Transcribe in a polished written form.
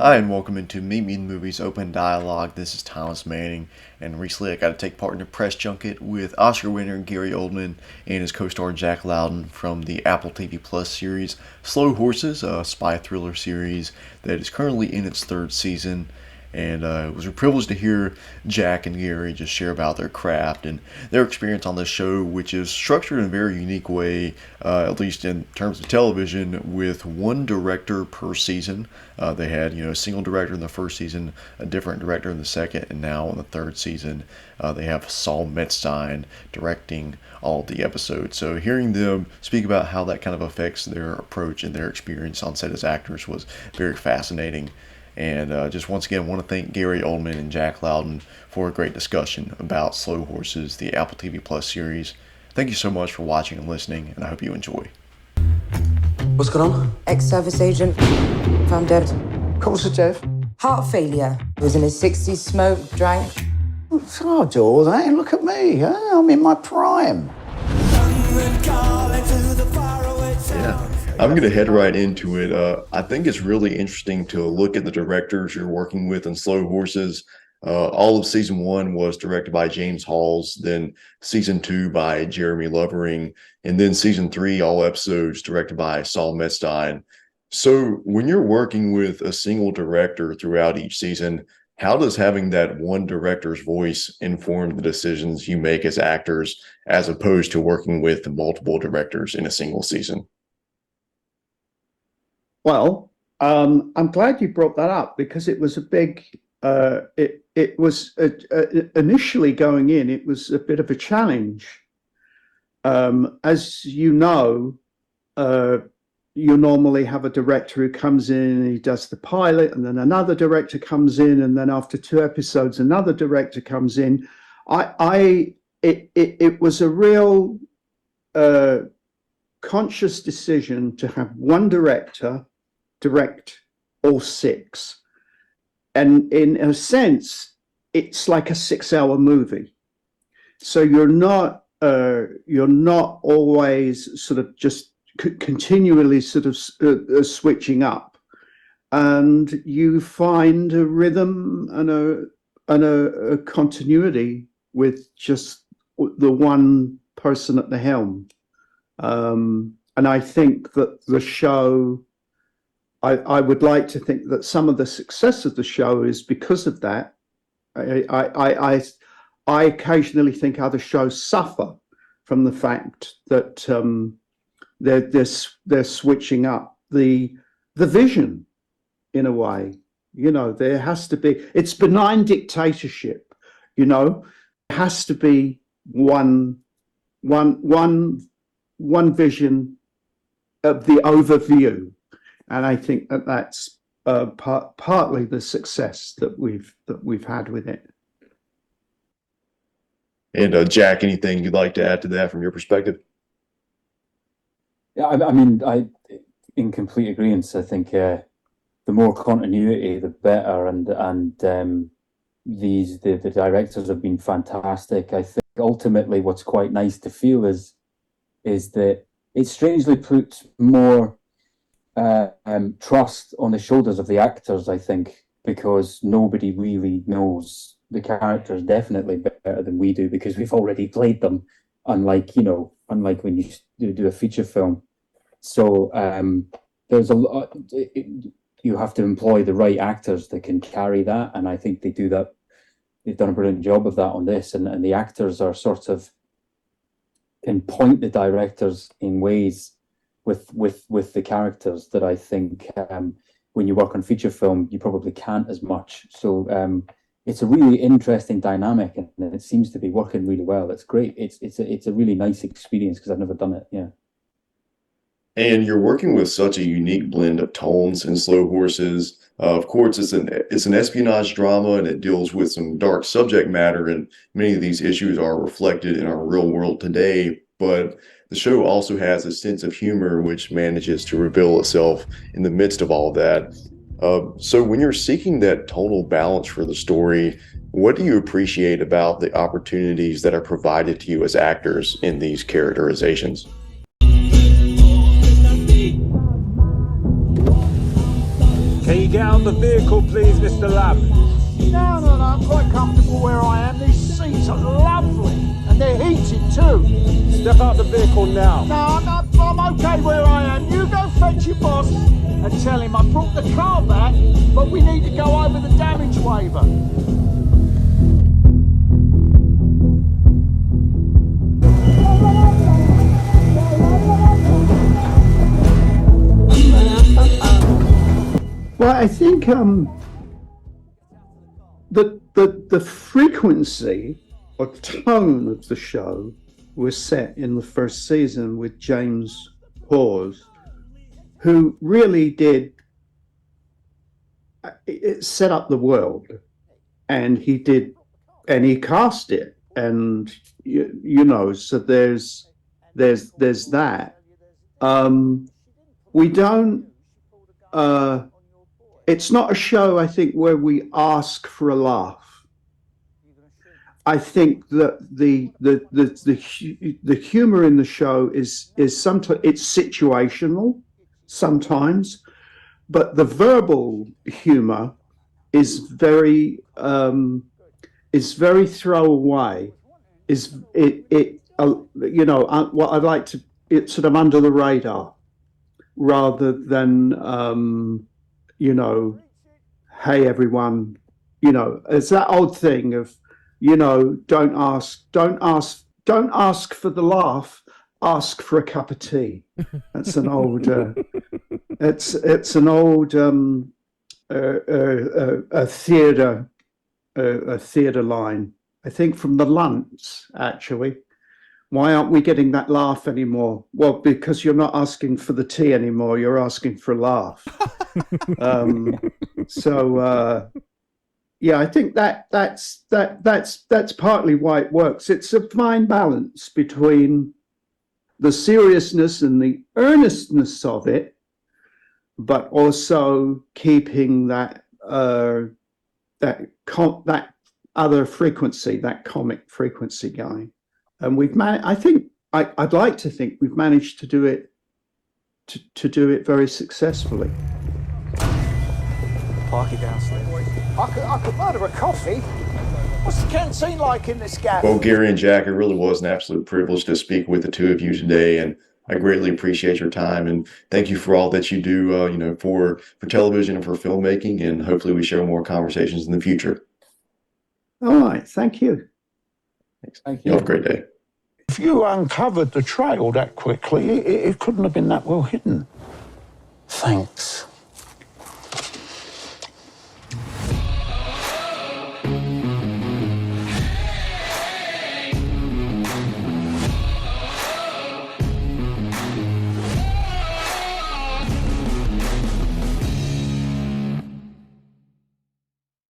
Hi, and welcome into Meet Me in the Movies Open Dialogue. This is Thomas Manning, and recently I got to take part in a press junket with Oscar winner Gary Oldman and his co-star Jack Lowden from the Apple TV Plus series Slough Horses, a spy thriller series that is currently in its third season. And it was a privilege to hear Jack and Gary just share about their craft and their experience on this show, which is structured in a very unique way, at least in terms of television, with one director per season. They had, a single director in the first season, a different director in the second, and now in the third season, they have Saul Metzstein directing all of the episodes. So hearing them speak about how that kind of affects their approach and their experience on set as actors was very fascinating. And just once again, want to thank Gary Oldman and Jack Lowden for a great discussion about Slough Horses, the Apple TV Plus series. Thank you so much for watching and listening, and I hope you enjoy. What's going on? Ex-service agent, found dead. Cause of death? Heart failure. He was in his 60s, smoked, drank. It's hard to do all that. Look at me, huh? I'm in my prime. Yeah. I'm going to head right into it. I think it's really interesting to look at the directors you're working with in Slough Horses. All of season one was directed by James Halls, then season two by Jeremy Lovering, and then season three, all episodes directed by Saul Metzstein. So when you're working with a single director throughout each season, how does having that one director's voice inform the decisions you make as actors, as opposed to working with multiple directors in a single season? Well, I'm glad you brought that up because it was a big. It was initially going in. It was a bit of a challenge. As you know, you normally have a director who comes in and he does the pilot, and then another director comes in, and then after two episodes, another director comes in. It was a real conscious decision to have one director direct all six, and in a sense it's like a 6-hour movie, so you're not always sort of just continually sort of switching up, and you find a rhythm and a continuity with just the one person at the helm, and I think that the show, I would like to think that some of the success of the show is because of that. I occasionally think other shows suffer from the fact that they're switching up the vision in a way. There has to be. It's benign dictatorship. There has to be one vision of the overview. And I think that that's partly the success that we've had with it. And Jack, anything you'd like to add to that from your perspective? Yeah, I mean, in complete agreement. I think the more continuity, the better, and the directors have been fantastic. I think ultimately, what's quite nice to feel is that it strangely puts more trust on the shoulders of the actors, I think, because nobody really knows the characters definitely better than we do because we've already played them, unlike when you do a feature film. So there's a lot, you have to employ the right actors that can carry that, and I think they do that. They've done a brilliant job of that on this, and the actors are sort of can point the directors in ways with the characters that I think when you work on feature film you probably can't as much. So it's a really interesting dynamic, and it seems to be working really well. It's great. It's a really nice experience because I've never done it. Yeah. And you're working with such a unique blend of tones in Slough Horses. Of course, it's an espionage drama, and it deals with some dark subject matter, and many of these issues are reflected in our real world today. But the show also has a sense of humor, which manages to reveal itself in the midst of all of that. So when you're seeking that tonal balance for the story, what do you appreciate about the opportunities that are provided to you as actors in these characterizations? Can you get out of the vehicle, please, Mr. Lamb? No, I'm quite comfortable where I am. These seats are lovely, and they're heated too. Step out the vehicle now. No, I'm okay where I am. You go fetch your boss and tell him I brought the car back, but we need to go over the damage waiver. Well, I think the frequency or tone of the show was set in the first season with James Hawes, who really did set up the world, and he cast it, and you know, so there's that. We don't. It's not a show, I think, where we ask for a laugh. I think that the humor in the show is sometimes it's situational, sometimes, but the verbal humor is very throwaway. What I'd like to, it's sort of under the radar, rather than hey everyone, it's that old thing of, don't ask for the laugh, ask for a cup of tea. That's an old it's an old a theatre line, I think, from the Lunts, actually. Why aren't we getting that laugh anymore? Well, because you're not asking for the tea anymore, you're asking for a laugh. Yeah, I think that's partly why it works. It's a fine balance between the seriousness and the earnestness of it, but also keeping that other frequency, that comic frequency going. And I'd like to think we've managed to do it very successfully. Park it downstairs. I could murder a coffee. What's the canteen like in this gaff? Well, Gary and Jack, it really was an absolute privilege to speak with the two of you today, and I greatly appreciate your time, and thank you for all that you do, for television and for filmmaking, and hopefully we share more conversations in the future. All right, thank you. Thanks. Thank you. Have a great day. If you uncovered the trail that quickly, it couldn't have been that well hidden. Thanks.